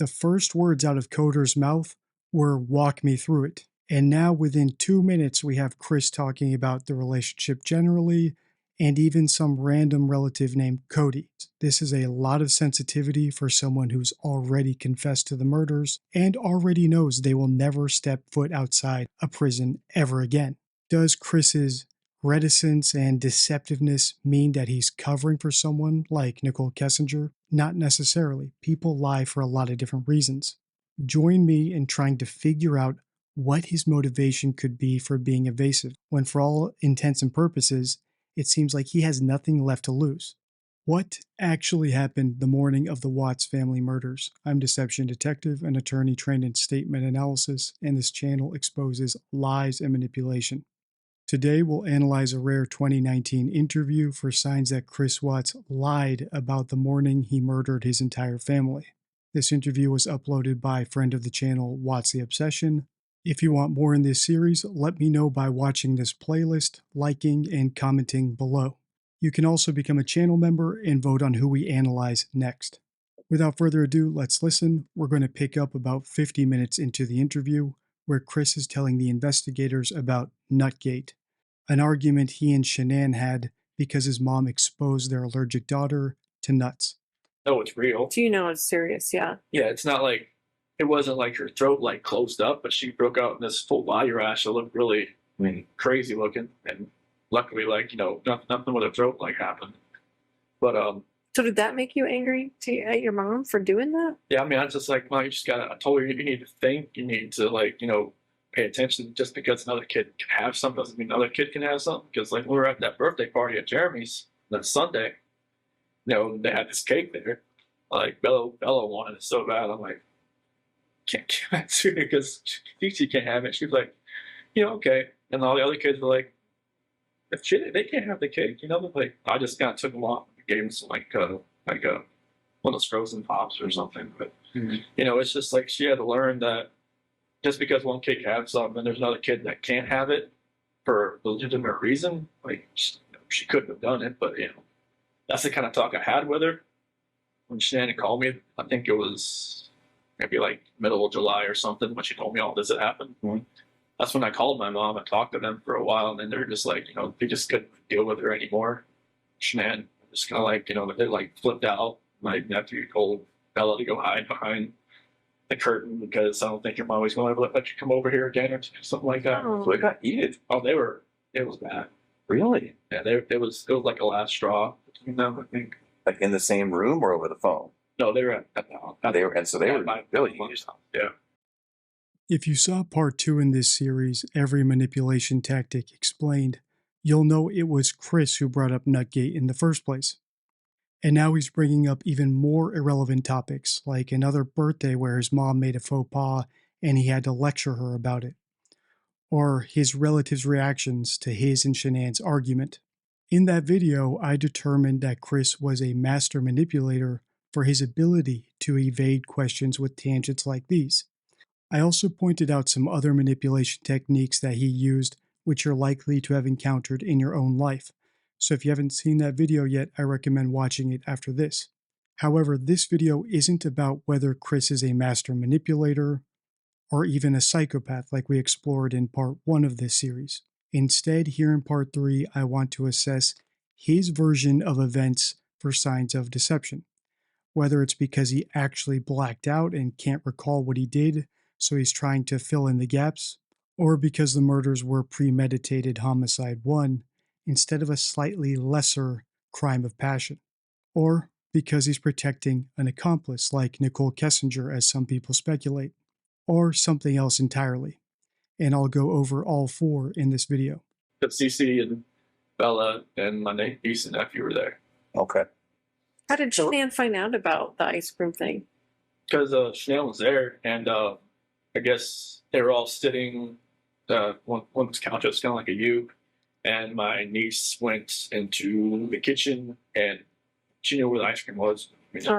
The first words out of Coder's mouth were "walk me through it." And now within 2 minutes, we have Chris talking about the relationship generally and even some random relative named Cody. This is a lot of sensitivity for someone who's already confessed to the murders and already knows they will never step foot outside a prison ever again. Does Chris's reticence and deceptiveness mean that he's covering for someone like Nicole Kessinger? Not necessarily. People lie for a lot of different reasons. Join me in trying to figure out what his motivation could be for being evasive, when for all intents and purposes, it seems like he has nothing left to lose. What actually happened the morning of the Watts family murders? I'm Deception Detective, an attorney trained in statement analysis, and this channel exposes lies and manipulation. Today, we'll analyze a rare 2019 interview for signs that Chris Watts lied about the morning he murdered his entire family. This interview was uploaded by friend of the channel, Watts the Obsession. If you want more in this series, let me know by watching this playlist, liking, and commenting below. You can also become a channel member and vote on who we analyze next. Without further ado, let's listen. We're going to pick up about 50 minutes into the interview, where Chris is telling the investigators about Nutgate, an argument he and Shanann had because his mom exposed their allergic daughter to nuts. Oh, it's real. Do you know it's serious? Yeah. Yeah, it's not like, it wasn't like her throat like closed up, but she broke out in this full body rash that looked really, crazy looking. And luckily, like, nothing with her throat like happened. But So did that make you angry at your mom for doing that? yeah, I mean, I was just like, Mom, you just gotta. I told her you need to think. You need to pay attention. Just because another kid can have something doesn't mean another kid can have something. Because like when we were at that birthday party at Jeremy's that Sunday, they had this cake there. Like Bella wanted it so bad. I'm like, can't give that to her because she can't have it. She was like, okay. And all the other kids were like, if they can't have the cake, like I just kind of took them off and gave them some one of those frozen pops or something. But it's just like she had to learn that just because one kid can have something and there's another kid that can't have it for a legitimate reason, like she couldn't have done it. But that's the kind of talk I had with her when Shannon called me. I think it was maybe like middle of July or something when she told me all this had happened. That's when I called my mom and talked to them for a while, and then they're just like, they just couldn't deal with her anymore. Shanann just kind of like, they like flipped out. My nephew told Bella to go hide behind the curtain because I don't think your mom was going to let you come over here again or something like that. Oh. So it got heated. Oh, it was bad. Really? Yeah, it was like a last straw between them, I think. Like in the same room or over the phone? No, they were at They were really heated. Yeah. If you saw part 2 in this series, Every Manipulation Tactic Explained, you'll know it was Chris who brought up Nutgate in the first place. And now he's bringing up even more irrelevant topics, like another birthday where his mom made a faux pas and he had to lecture her about it, or his relatives' reactions to his and Shanann's argument. In that video, I determined that Chris was a master manipulator for his ability to evade questions with tangents like these. I also pointed out some other manipulation techniques that he used, which you're likely to have encountered in your own life. So if you haven't seen that video yet, I recommend watching it after this. However, this video isn't about whether Chris is a master manipulator or even a psychopath like we explored in part 1 of this series. Instead, here in part 3, I want to assess his version of events for signs of deception. Whether it's because he actually blacked out and can't recall what he did, so he's trying to fill in the gaps, or because the murders were premeditated homicide 1 instead of a slightly lesser crime of passion, or because he's protecting an accomplice like Nicole Kessinger, as some people speculate, or something else entirely. And I'll go over all 4 in this video. But Cece and Bella and my niece and nephew were there. Okay. How did Shanann find out about the ice cream thing? Because Chanel was there, and I guess they were all sitting. One's couch was kind of like a U, and my niece went into the kitchen, and she knew where the ice cream was. So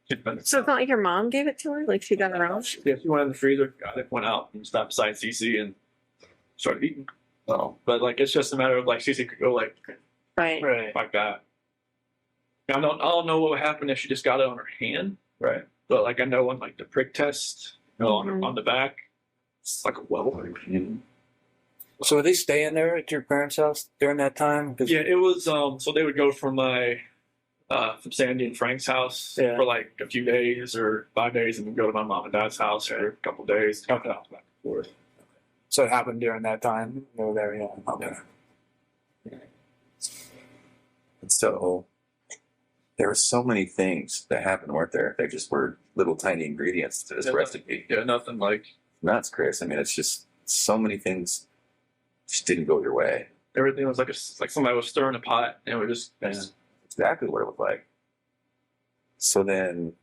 it's not like your mom gave it to her? Like she got her own? Yeah, she went in the freezer, got it, went out, and stopped beside Cece and started eating. But like it's just a matter of like Cece could go like Right. like that. I don't know what would happen if she just got it on her hand. Right. But like I know on like the prick test, Mhm. on the back, it's like a well. So were they staying there at your parents' house during that time? 'Cause- Yeah, it was. So they would go from my from Sandy and Frank's house Yeah. for like a few days or 5 days, and then go to my mom and dad's house for a couple days, couple hours back and forth. So it happened during that time. They were there, yeah. Okay. And so there were so many things that happened, weren't there? They just were little tiny ingredients to this Yeah. recipe. Yeah, nothing like Nuts, Chris. I mean, it's just so many things just didn't go your way. everything was like like somebody was stirring a pot, and we just That's exactly what it looked like. So then,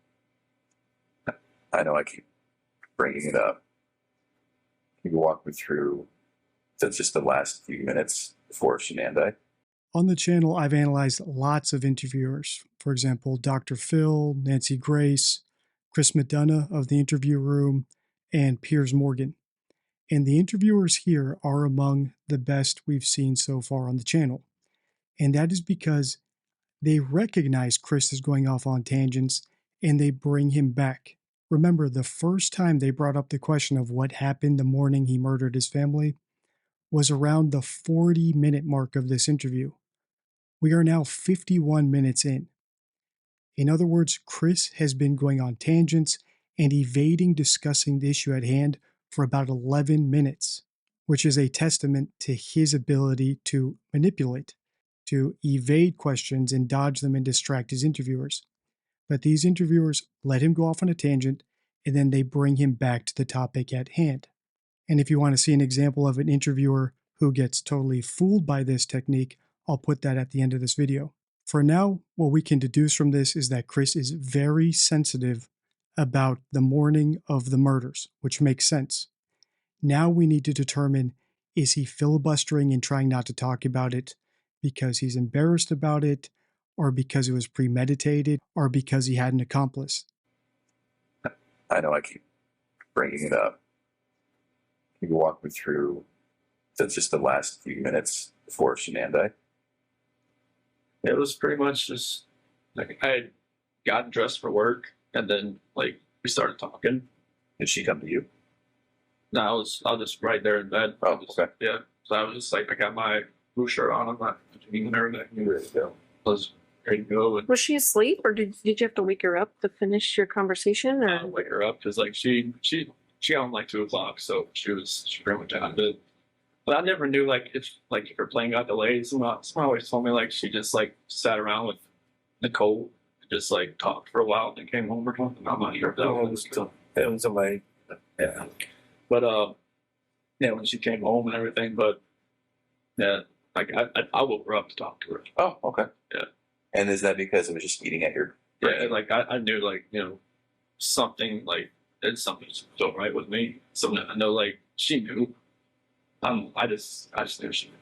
I know I keep bringing it up. Can you walk me through just the last few minutes before Shenandoah? On the channel, I've analyzed lots of interviewers. For example, Dr. Phil, Nancy Grace, Chris McDonough of The Interview Room, and Piers Morgan. And the interviewers here are among the best we've seen so far on the channel. And that is because they recognize Chris is going off on tangents and they bring him back. Remember, the first time they brought up the question of what happened the morning he murdered his family was around the 40-minute mark of this interview. We are now 51 minutes in. In other words, Chris has been going on tangents and evading discussing the issue at hand for about 11 minutes, which is a testament to his ability to manipulate, to evade questions and dodge them and distract his interviewers. But these interviewers let him go off on a tangent and then they bring him back to the topic at hand. And if you want to see an example of an interviewer who gets totally fooled by this technique, I'll put that at the end of this video. For now, what we can deduce from this is that Chris is very sensitive about the morning of the murders, which makes sense. Now we need to determine, is he filibustering and trying not to talk about it because he's embarrassed about it, or because it was premeditated, or because he had an accomplice? I know I keep bringing it up. Can you walk me through just the last few minutes before Shenandoah? it was pretty much just like I had gotten dressed for work, and then like we started talking. Did she come to you? No, I was just right there in bed. Oh, okay. Yeah. So I was just like, I got my blue shirt on. I'm not doing everything. Ready to go. I was ready to go and Was she asleep, or did you have to wake her up to finish your conversation? Or wake her up because like she got on like 2 o'clock, so she pretty much out of bed. But I never knew like if her plane got delayed. Someone always told me like she just like sat around with Nicole, just like talked for a while, and then came home or something. I'm not sure if that was. It was delayed. Yeah. But yeah, when she came home and everything, but yeah, like I woke her up to talk to her. Oh, okay. Yeah. And is that because it was just eating at your Yeah, and like I knew like, something like did something so right with me. So I know like she knew. I just knew she knew.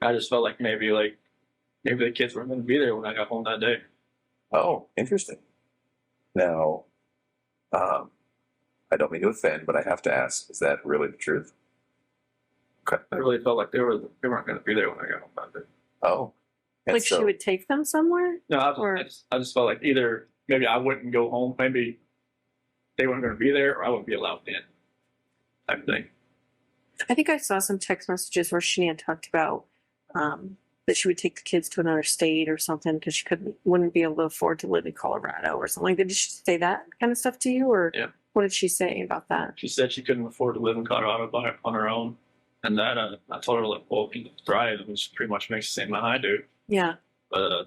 I just felt like maybe the kids weren't gonna be there when I got home that day. Oh, interesting. Now, I don't mean to offend, but I have to ask, is that really the truth? Okay. I really felt like they weren't gonna be there when I got home that day. Oh. And like so, she would take them somewhere? No, Or- I just felt like either maybe I wouldn't go home, maybe they weren't gonna be there, or I wouldn't be allowed in. Type thing. I think I saw some text messages where Shanann talked about that she would take the kids to another state or something because she wouldn't be able to afford to live in Colorado or something like that. Did she say that kind of stuff to you, or Yeah. what did she say about that? She said she couldn't afford to live in Colorado on her own, and that I told her like, well, you can drive, and she pretty much makes the same amount I do. Yeah. But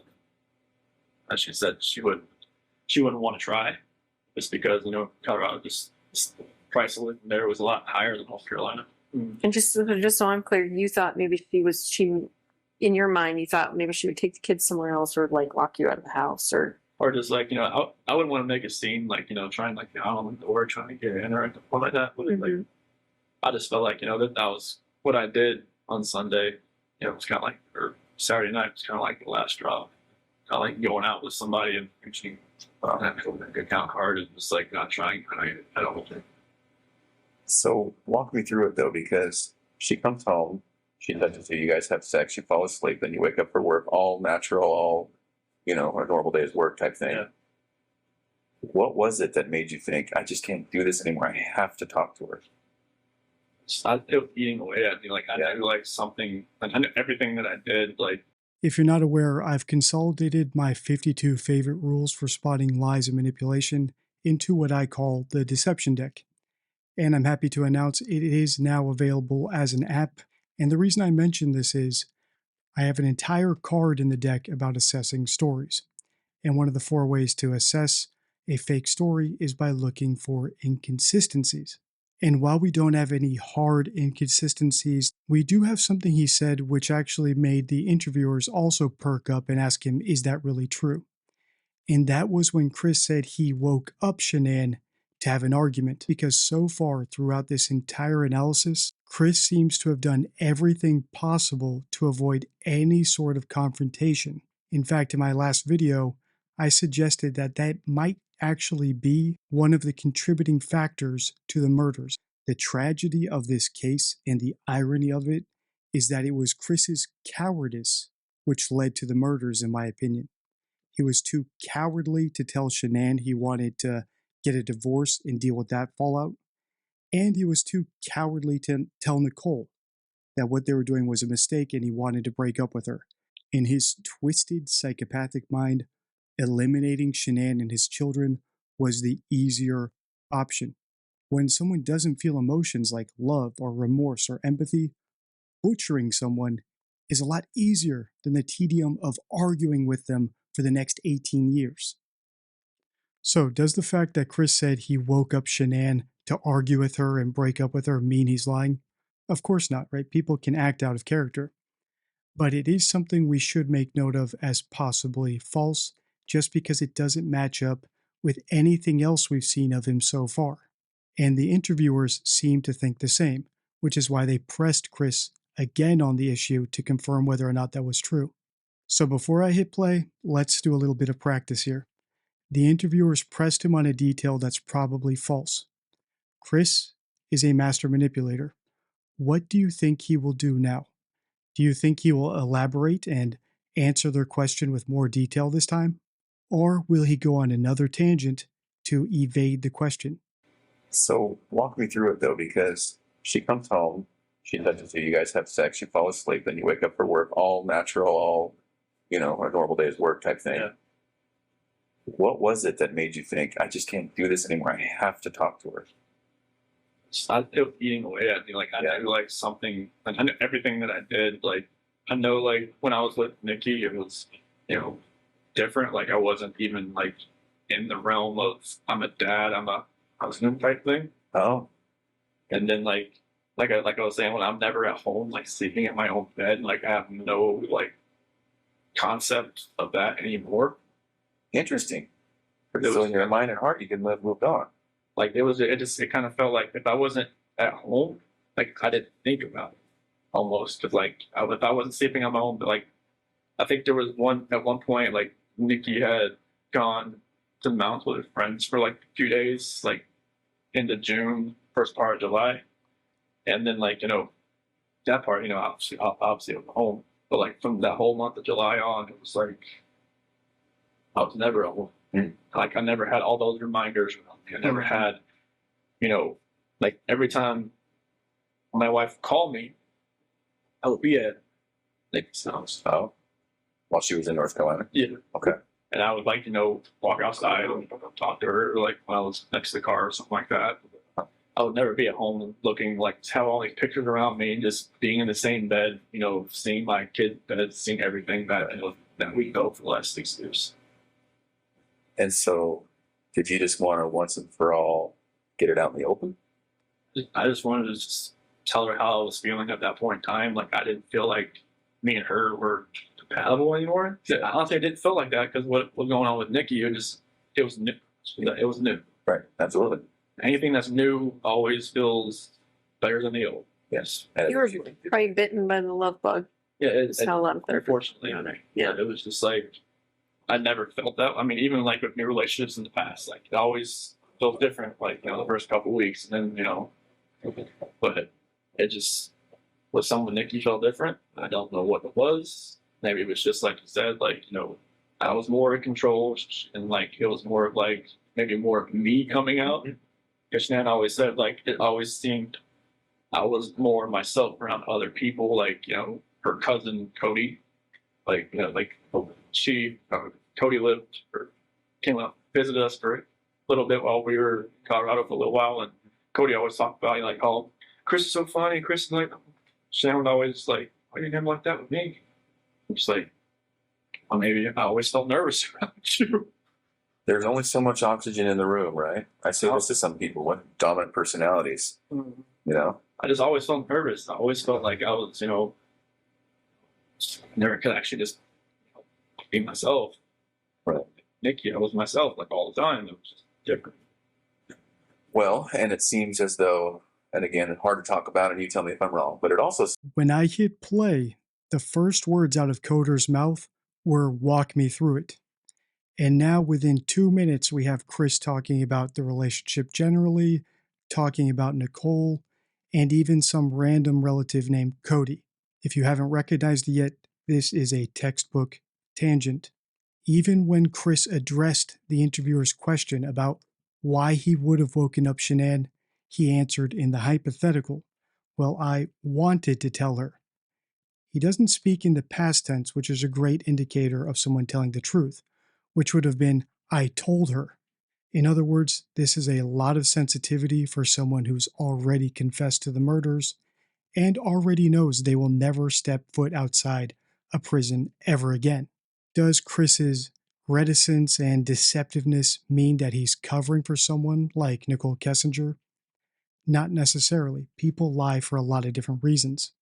as she said, she wouldn't want to try, just because Colorado just the price of living there was a lot higher than North Carolina. And just so I'm clear, you thought maybe she in your mind you thought maybe she would take the kids somewhere else or like lock you out of the house or Or just like I wouldn't want to make a scene like trying like on the door trying to get in or anything like that. But like I just felt like that was what I did on Sunday. It was kind of like or Saturday night was kind of like the last straw. Kind of like going out with somebody and reaching having a account card and just like not trying at all. so walk me through it though, because she comes home, she touches you, you guys have sex, you fall asleep, then you wake up for work, all natural, all, a normal day's work type thing. Yeah. What was it that made you think, I just can't do this anymore? I have to talk to her. It was eating away at me. Like I knew like something, like I knew everything that I did. Like If you're not aware, I've consolidated my 52 favorite rules for spotting lies and manipulation into what I call the Deception Deck. And I'm happy to announce it is now available as an app. And the reason I mention this is I have an entire card in the deck about assessing stories. And one of the 4 ways to assess a fake story is by looking for inconsistencies. And while we don't have any hard inconsistencies, we do have something he said which actually made the interviewers also perk up and ask him, is that really true? And that was when Chris said he woke up Shanann to have an argument, because so far throughout this entire analysis, Chris seems to have done everything possible to avoid any sort of confrontation. In fact, in my last video, I suggested that that might actually be one of the contributing factors to the murders. The tragedy of this case and the irony of it is that it was Chris's cowardice which led to the murders, in my opinion. He was too cowardly to tell Shanann he wanted to get a divorce and deal with that fallout. And he was too cowardly to tell Nicole that what they were doing was a mistake and he wanted to break up with her. In his twisted psychopathic mind, eliminating Shanann and his children was the easier option. When someone doesn't feel emotions like love or remorse or empathy, butchering someone is a lot easier than the tedium of arguing with them for the next 18 years. So, does the fact that Chris said he woke up Shanann to argue with her and break up with her mean he's lying? Of course not, right? People can act out of character. But it is something we should make note of as possibly false, just because it doesn't match up with anything else we've seen of him so far. And the interviewers seem to think the same, which is why they pressed Chris again on the issue to confirm whether or not that was true. So before I hit play, let's do a little bit of practice here. The interviewers pressed him on a detail that's probably false. Chris is a master manipulator. What do you think he will do now? Do you think he will elaborate and answer their question with more detail this time? Or will he go on another tangent to evade the question? So walk me through it though, because she comes home, she touches you, you guys have sex, you fall asleep, then you wake up for work, all natural, all, a normal day's work type thing. Yeah. What was it that made you think, I just can't do this anymore? I have to talk to her. it was eating away at me. Like I knew like something, like I knew everything that I did. Like I know like when I was with Nikki, it was different. Like I wasn't even like in the realm of I'm a dad, I'm a husband type thing. Oh, And then like I was saying, when I'm never at home, like sleeping in my own bed, like I have no like concept of that anymore. interesting. It So was- in your mind and heart, you can live moved on. Like it kind of felt like if I wasn't at home, like I didn't think about it almost. Cause like if I wasn't sleeping on my own, but like I think there was at one point like Nikki had gone to the mountains with her friends for like a few days, like into June, first part of July, and then like that part, obviously I was home, but like from that whole month of July on, it was like I was never at home. Like I never had all those reminders around me. I never had, like every time my wife called me, I would be at Nikki's house. Oh, while she was in North Carolina. Yeah. Okay. And I would like, walk outside and talk to her, or like when I was next to the car or something like that. I would never be at home looking like have all these pictures around me and just being in the same bed, seeing my kid bed, seeing everything that we go for the last 6 years. And so, did you just want to once and for all get it out in the open? I just wanted to just tell her how I was feeling at that point in time. Like I didn't feel like me and her were compatible anymore. Honestly, I didn't feel like that because what was going on with Nikki, it was new. It was new. Right. Absolutely. Anything that's new always feels better than the old. Yes. You were probably bitten by the love bug. Yeah, That's how a lot of therapists. unfortunately, Yeah. it was just like I never felt that. I mean, even like with new relationships in the past, like it always felt different. Like the first couple of weeks, and then but it just with someone with Nikki felt different. I don't know what it was. Maybe it was just like you said, like I was more in control, and like it was more of like maybe more of me coming out. Because Shanann always said, like, it always seemed I was more myself around other people, like, you know, her cousin Cody, like, you know, like Cody lived or came up, visited us for a little bit while we were in Colorado for a little while. And Cody always talked about, like, oh, Chris is so funny. Chris is like, Shanann would always like, why didn't you like that with me? I'm just like, well, maybe I always felt nervous around you. There's only so much oxygen in the room, right? I say this to some people, what dominant personalities, you know? I just always felt nervous. I always felt like I was, you know, never could actually just be myself. Right. Nikki, I was myself like all the time. It was just different. Well, and it seems as though, and again, hard to talk about, and you tell me if I'm wrong, but it also When I hit play, the first words out of Coder's mouth were "walk me through it." And now within 2 minutes, we have Chris talking about the relationship generally, talking about Nicole, and even some random relative named Cody. If you haven't recognized it yet, this is a textbook tangent. Even when Chris addressed the interviewer's question about why he would have woken up Shanann, he answered in the hypothetical, well, I wanted to tell her. He doesn't speak in the past tense, which is a great indicator of someone telling the truth, which would have been, I told her. In other words, this is a lot of sensitivity for someone who's already confessed to the murders and already knows they will never step foot outside a prison ever again. Does Chris's reticence and deceptiveness mean that he's covering for someone like Nicole Kessinger? Not necessarily. People lie for a lot of different reasons.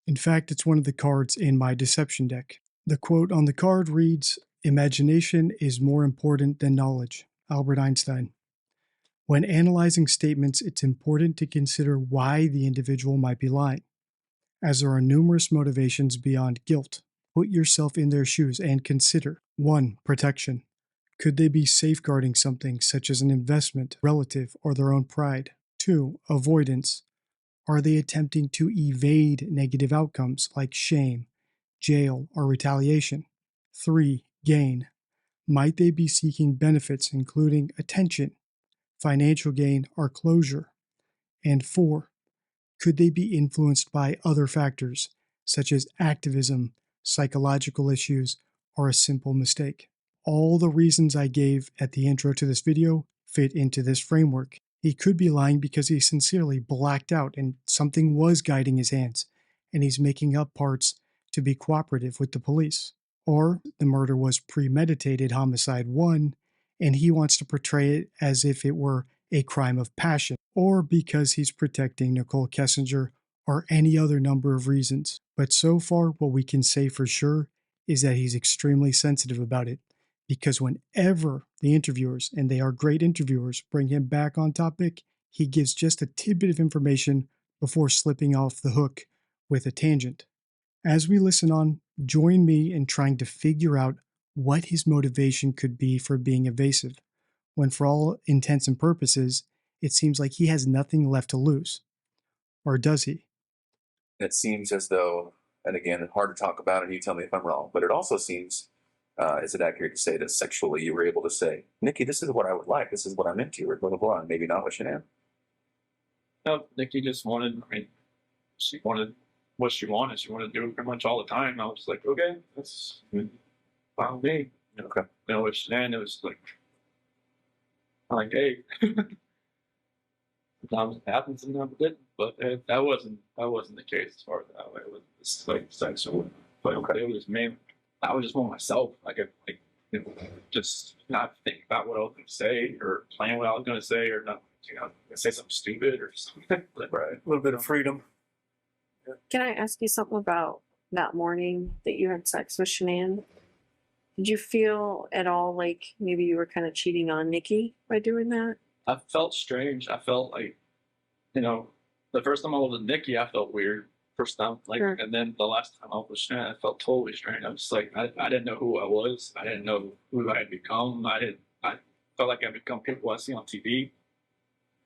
In fact, it's one of the cards in my deception deck. The quote on the card reads, "Imagination is more important than knowledge." Albert Einstein. When analyzing statements, it's important to consider why the individual might be lying, as there are numerous motivations beyond guilt. Put yourself in their shoes and consider 1. Protection. Could they be safeguarding something such as an investment, relative, or their own pride? 2. Avoidance. Are they attempting to evade negative outcomes like shame, jail, or retaliation? 3. Gain. Might they be seeking benefits including attention, financial gain, or closure? And 4. Could they be influenced by other factors such as activism, psychological issues, or a simple mistake? All the reasons I gave at the intro to this video fit into this framework. He could be lying because he sincerely blacked out and something was guiding his hands, and he's making up parts to be cooperative with the police. Or the murder was premeditated homicide 1, and he wants to portray it as if it were a crime of passion, or because he's protecting Nicole Kessinger, or any other number of reasons. But so far, what we can say for sure is that he's extremely sensitive about it, because whenever the interviewers, and they are great interviewers, bring him back on topic, he gives just a tidbit of information before slipping off the hook with a tangent. As we listen on, join me in trying to figure out what his motivation could be for being evasive, when for all intents and purposes, it seems like he has nothing left to lose. Or does he? it seems as though, and again, hard to talk about, and you tell me if I'm wrong, but it also seems, is it accurate to say that sexually you were able to say, Nikki, this is what I would like, this is what I'm into, or blah, blah, blah, and maybe not with Shanann? No, Nikki just wanted, I mean, she wanted what she wanted. She wanted to do it pretty much all the time. I was like, okay, that's fine with me. Okay. You know, with Shanann, it was like, hey, sometimes it happens, sometimes it didn't. But that wasn't the case as far as that way. It was just like sexual. But Okay. it was mainly, I was just more myself. You know, just not think about what I was going to say or plan what I was going to say or not, you know, say something stupid or something. But, Right. A little bit of freedom. Can I ask you something about that morning that you had sex with Shanann? Did you feel at all like maybe you were kind of cheating on Nikki by doing that? I felt strange. I felt like, you know, the first time I was with Nikki, I felt weird. First time, Sure. and then the last time I was with Shanann, I felt totally strange. I was just like, I didn't know who I was. I didn't know who I had become. I felt like I become people I see on TV,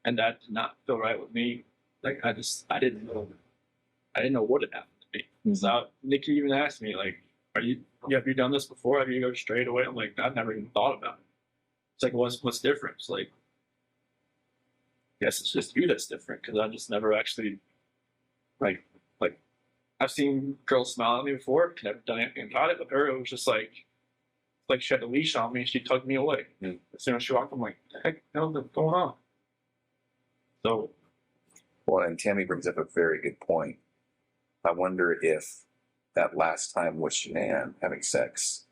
and that did not feel right with me. Like I didn't know what had happened to me. So Nikki even asked me like, have you done this before? Have you go straight away? I'm like, I've never even thought about it. It's like, what's different? It's like, I guess it's just you that's different because I just never actually like I've seen girls smile at me before, never done anything about it. But her, it was just like she had a leash on me and she tugged me away. And as soon as she walked, I'm like, the heck, hell is going on? So Well, and Tammy brings up a very good point. I wonder if that last time with Shanann having sex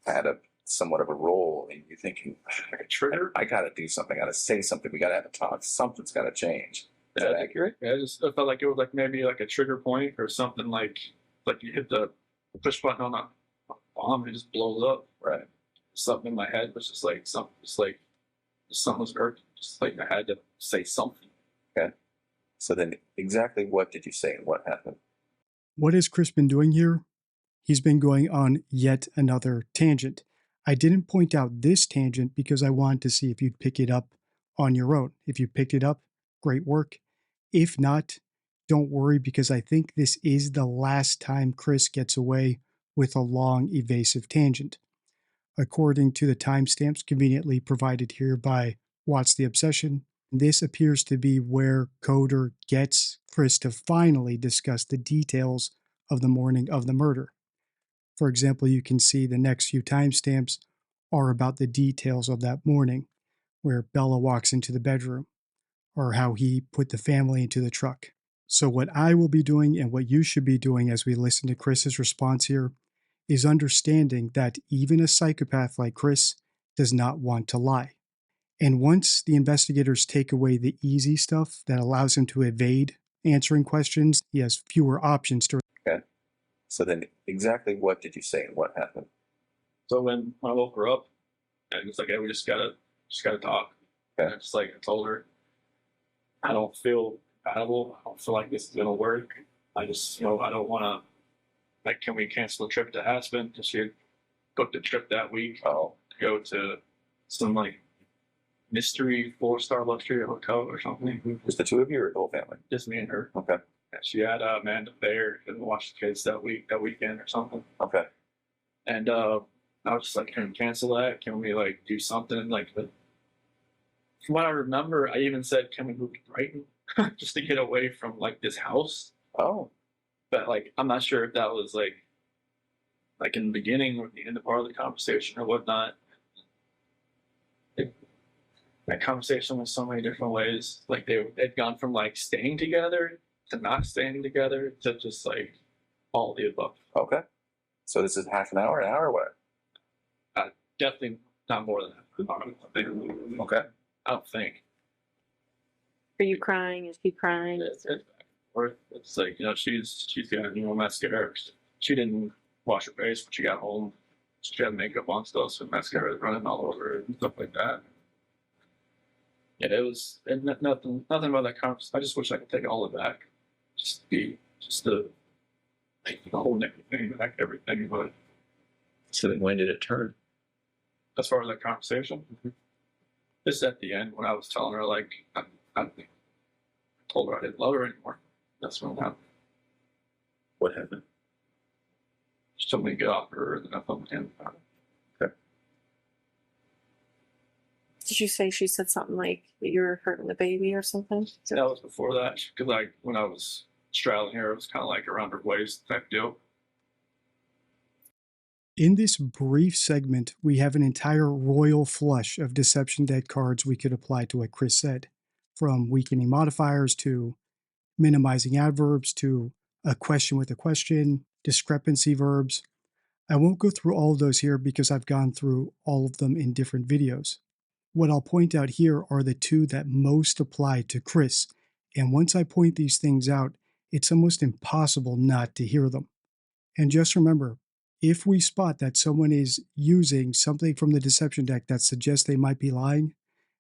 had a somewhat of a role in you thinking, like a trigger. I got to do something. I got to say something. We got to have a talk. Something's got to change. Is that accurate? Yeah, I felt like it was like maybe like a trigger point or something like you hit the push button on a bomb and it just blows up. Right. Something in my head was just like something, something was hurt. Just like I had to say something. Okay. So then, exactly what did you say and what happened? What has Chris been doing here? He's been going on yet another tangent. I didn't point out this tangent because I wanted to see if you'd pick it up on your own. If you picked it up, great work. If not, don't worry because I think this is the last time Chris gets away with a long, evasive tangent. According to the timestamps conveniently provided here by What's the Obsession, this appears to be where Coder gets Chris to finally discuss the details of the morning of the murder. For example, you can see the next few timestamps are about the details of that morning, where Bella walks into the bedroom, or how he put the family into the truck. So what I will be doing and what you should be doing as we listen to Chris's response here is understanding that even a psychopath like Chris does not want to lie. And once the investigators take away the easy stuff that allows him to evade answering questions, he has fewer options to. Okay. So then, exactly what did you say and what happened? So when I woke her up, I was like, hey, we just gotta talk. Okay. And I told her, I don't feel compatible. I don't feel like this is gonna work. I just, I don't wanna, like, can we cancel the trip to Aspen? Because she had booked a trip that week Oh, to go to some, like, mystery 4-star luxury hotel or something. just the two of you or the whole family? Just me and her. Okay. And she had Amanda there and watched the kids that weekend or something. Okay. And I was just like, can we cancel that? Can we like do something? Like, from what I remember, I even said, can we move to Brighton just to get away from like this house? Oh, But like, I'm not sure if that was like in the beginning or the end of part of the conversation or whatnot. That conversation was so many different ways. Like they'd gone from like staying together to not staying together to just like all of the above. okay. So this is half an hour, what? Definitely not more than that. I don't think. Okay. I don't think. Are you crying? Is he crying? It's like, she's got mascara. She didn't wash her face when she got home. She had makeup on still, so mascara running all over her and stuff like that. Yeah, it was nothing about that conference. I just wish I could take all of it back. Just the whole everything back, everything. But So then when did it turn? as far as that conversation, just at the end when I was telling her like I told her I didn't love her anymore. That's when it happened. What happened? She told me to get off her, and then I felt my hand about it. Did you say she said something like that you were hurting the baby or something? That was before that, because like when I was straddling her, it was kind of like around her waist type deal. In this brief segment, we have an entire royal flush of deception deck cards we could apply to what Chris said, from weakening modifiers to minimizing adverbs to a question with a question, discrepancy verbs. I won't go through all of those here because I've gone through all of them in different videos. What I'll point out here are the two that most apply to Chris, and once I point these things out, it's almost impossible not to hear them. And just remember, if we spot that someone is using something from the deception deck that suggests they might be lying,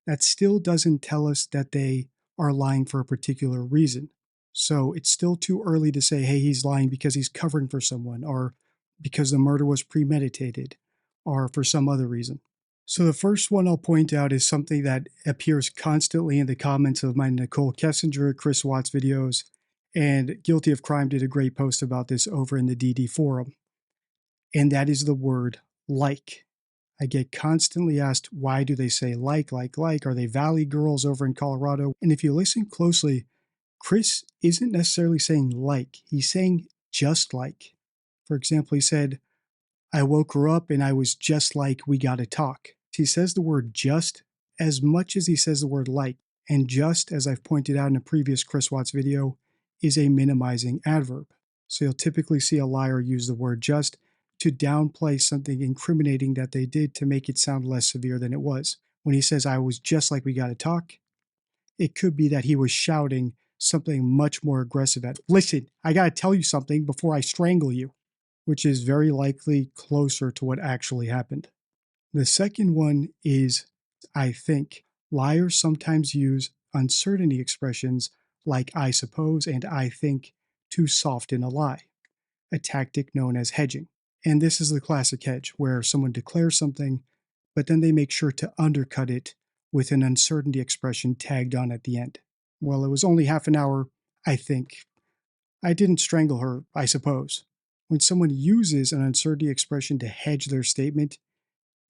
that still doesn't tell us that they are lying for a particular reason. So it's still too early to say, hey, he's lying because he's covering for someone, or because the murder was premeditated, or for some other reason. So the first one I'll point out is something that appears constantly in the comments of my Nicole Kessinger, Chris Watts videos, and Guilty of Crime did a great post about this over in the DD forum. And that is the word like. I get constantly asked, why do they say like? Are they Valley girls over in Colorado? And if you listen closely, Chris isn't necessarily saying like, he's saying just like. For example, he said, I woke her up and I was just like, we gotta talk. He says the word just as much as he says the word like, and just, as I've pointed out in a previous Chris Watts video, is a minimizing adverb. So you'll typically see a liar use the word just to downplay something incriminating that they did to make it sound less severe than it was. When he says, I was just like, we gotta talk, it could be that he was shouting something much more aggressive at, listen, I gotta tell you something before I strangle you, which is very likely closer to what actually happened. The second one is, I think. Liars sometimes use uncertainty expressions like I suppose and I think to soften a lie, a tactic known as hedging. And this is the classic hedge, where someone declares something, but then they make sure to undercut it with an uncertainty expression tagged on at the end. Well, it was only half an hour, I think. I didn't strangle her, I suppose. When someone uses an uncertainty expression to hedge their statement,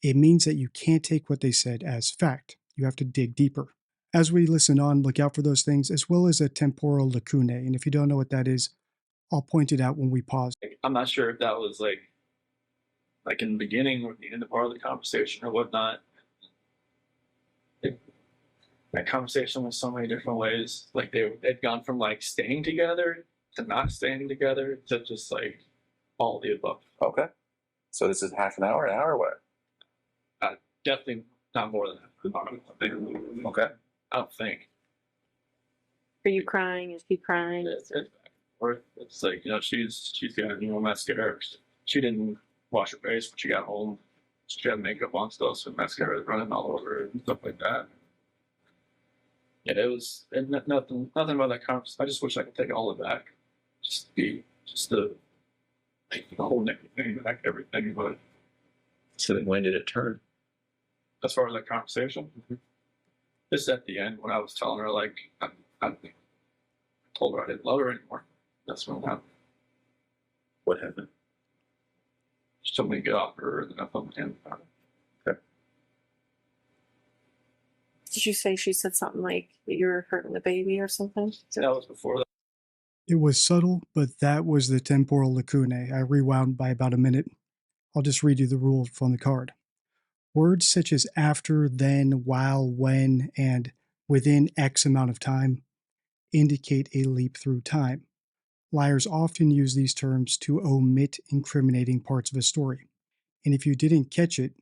it means that you can't take what they said as fact. You have to dig deeper. As we listen on, look out for those things, as well as a temporal lacunae. And if you don't know what that is, I'll point it out when we pause. I'm not sure if that was like in the beginning or the end of part of the conversation or whatnot. That conversation went so many different ways. Like they'd gone from like staying together to not staying together to just like all of the above. Okay. So this is half an hour, what? Definitely not more than that. Okay. I don't think. Are you crying? Is he crying? It's like, she's got mascara. She didn't wash her face when she got home. She had makeup on still, so mascara was running all over her and stuff like that. Yeah, it was nothing about that conversation. I just wish I could take all of it back. Just the whole thing back, everything. But So then when did it turn? as far as that conversation, just at the end when I was telling her like I told her I didn't love her anymore. That's when it happened. What happened? She told me to get off her, and then I put my hand on it. Did you say she said something like that you were hurting the baby or something? That was before that. It was subtle, but that was the temporal lacunae. I rewound by about a minute. I'll just read you the rule from the card. Words such as after, then, while, when, and within X amount of time indicate a leap through time. Liars often use these terms to omit incriminating parts of a story. And if you didn't catch it,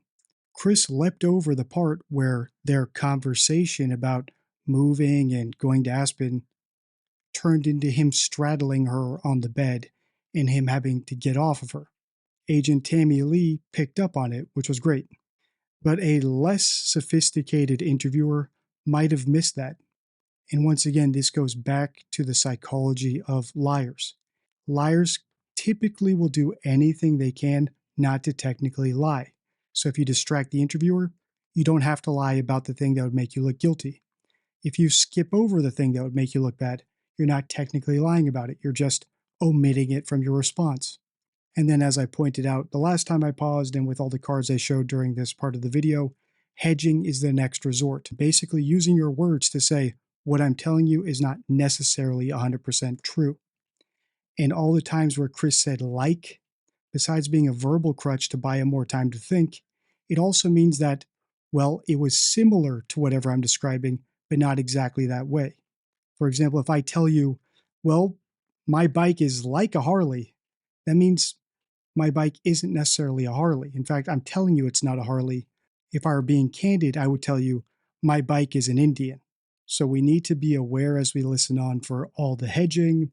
Chris leapt over the part where their conversation about moving and going to Aspen turned into him straddling her on the bed and him having to get off of her. Agent Tammy Lee picked up on it, which was great. But a less sophisticated interviewer might have missed that. And once again, this goes back to the psychology of liars. Liars typically will do anything they can not to technically lie. So if you distract the interviewer, you don't have to lie about the thing that would make you look guilty. If you skip over the thing that would make you look bad, you're not technically lying about it. You're just omitting it from your response. And then, as I pointed out the last time I paused and with all the cards I showed during this part of the video, hedging is the next resort. Basically using your words to say, what I'm telling you is not necessarily 100% true. And all the times where Chris said like, besides being a verbal crutch to buy him more time to think, it also means that, well, it was similar to whatever I'm describing, but not exactly that way. For example, if I tell you, well, my bike is like a Harley, that means my bike isn't necessarily a Harley. In fact, I'm telling you it's not a Harley. If I were being candid, I would tell you my bike is an Indian. So we need to be aware as we listen on for all the hedging,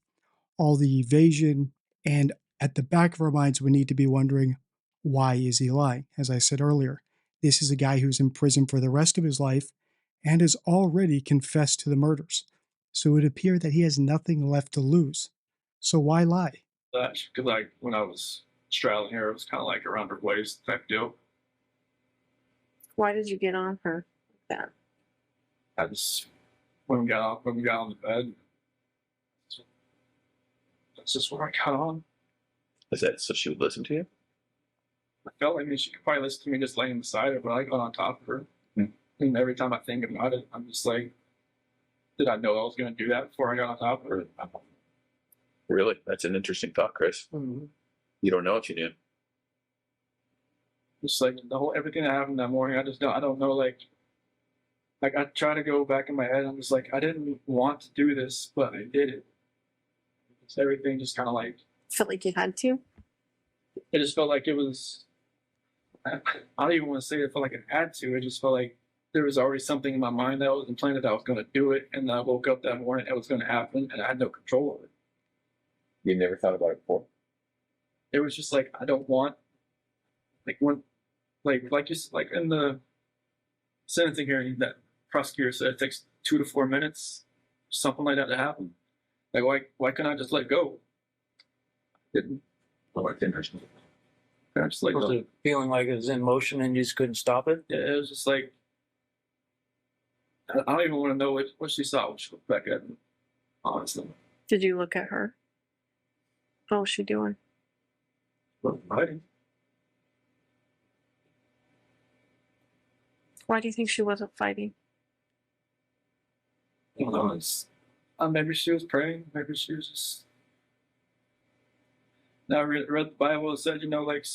all the evasion, and at the back of our minds, we need to be wondering, why is he lying? As I said earlier, this is a guy who's in prison for the rest of his life and has already confessed to the murders. So it would appear that he has nothing left to lose. So why lie? Because like when I was straddling her, it was kind of like around her waist type deal. Why did you get on her like that? I just when we got on the bed, that's just where I got on. Is that so she would listen to you? I felt like she could probably listen to me just laying beside her, but I got on top of her. Hmm. And every time I think about it, I'm just like, did I know I was going to do that before I got on top of her? Really? That's an interesting thought, Chris. Mm-hmm. You don't know if you knew. Just like the whole everything that happened that morning, I don't know. Like I try to go back in my head. I'm just like, I didn't want to do this, but I did it. It's everything just kind of like, Felt like you had to. it just felt like it was. I don't even want to say it felt like it had to. It just felt like there was already something in my mind that was implanted that I was going to do it, and then I woke up that morning, it was going to happen, and I had no control of it. You never thought about it before? It was just like I don't want, like when, like you like in the sentencing hearing, that prosecutor said it takes 2 to 4 minutes, something like that to happen. Like why couldn't I just let go? Didn't. Oh, I didn't. I just let Was go. it feeling like it was in motion and you just couldn't stop it? Yeah, it was just like I don't even want to know what she saw when she looked back at me. Honestly, Did you look at her? What was she doing? fighting. Why do you think she wasn't fighting? You know, maybe she was praying. Maybe she was just. Now I read the Bible. It said, like,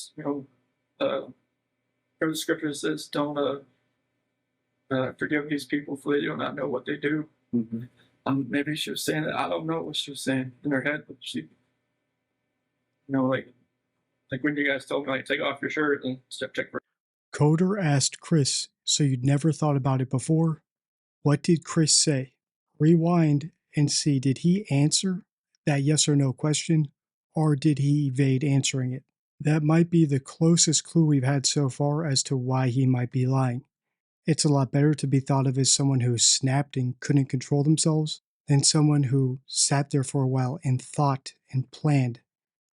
the scripture says, don't forgive these people for they do not know what they do. Mm-hmm. Maybe she was saying that. I don't know what she was saying in her head, but she, like when you guys told me, like, take off your shirt and check for. Coder asked Chris, so you'd never thought about it before? What did Chris say? Rewind and see, did he answer that yes or no question, or did he evade answering it? That might be the closest clue we've had so far as to why he might be lying. It's a lot better to be thought of as someone who snapped and couldn't control themselves than someone who sat there for a while and thought and planned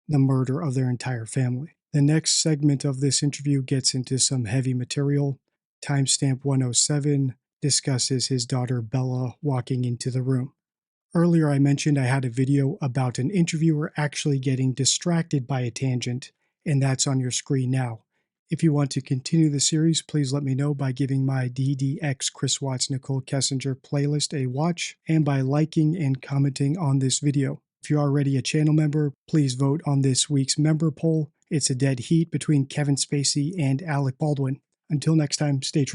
the murder of their entire family. The next segment of this interview gets into some heavy material. Timestamp 107 discusses his daughter Bella walking into the room. Earlier I mentioned I had a video about an interviewer actually getting distracted by a tangent, and that's on your screen now. If you want to continue the series, please let me know by giving my DDX Chris Watts Nicole Kessinger playlist a watch and by liking and commenting on this video. If you're already a channel member, please vote on this week's member poll. It's a dead heat between Kevin Spacey and Alec Baldwin. Until next time, stay true.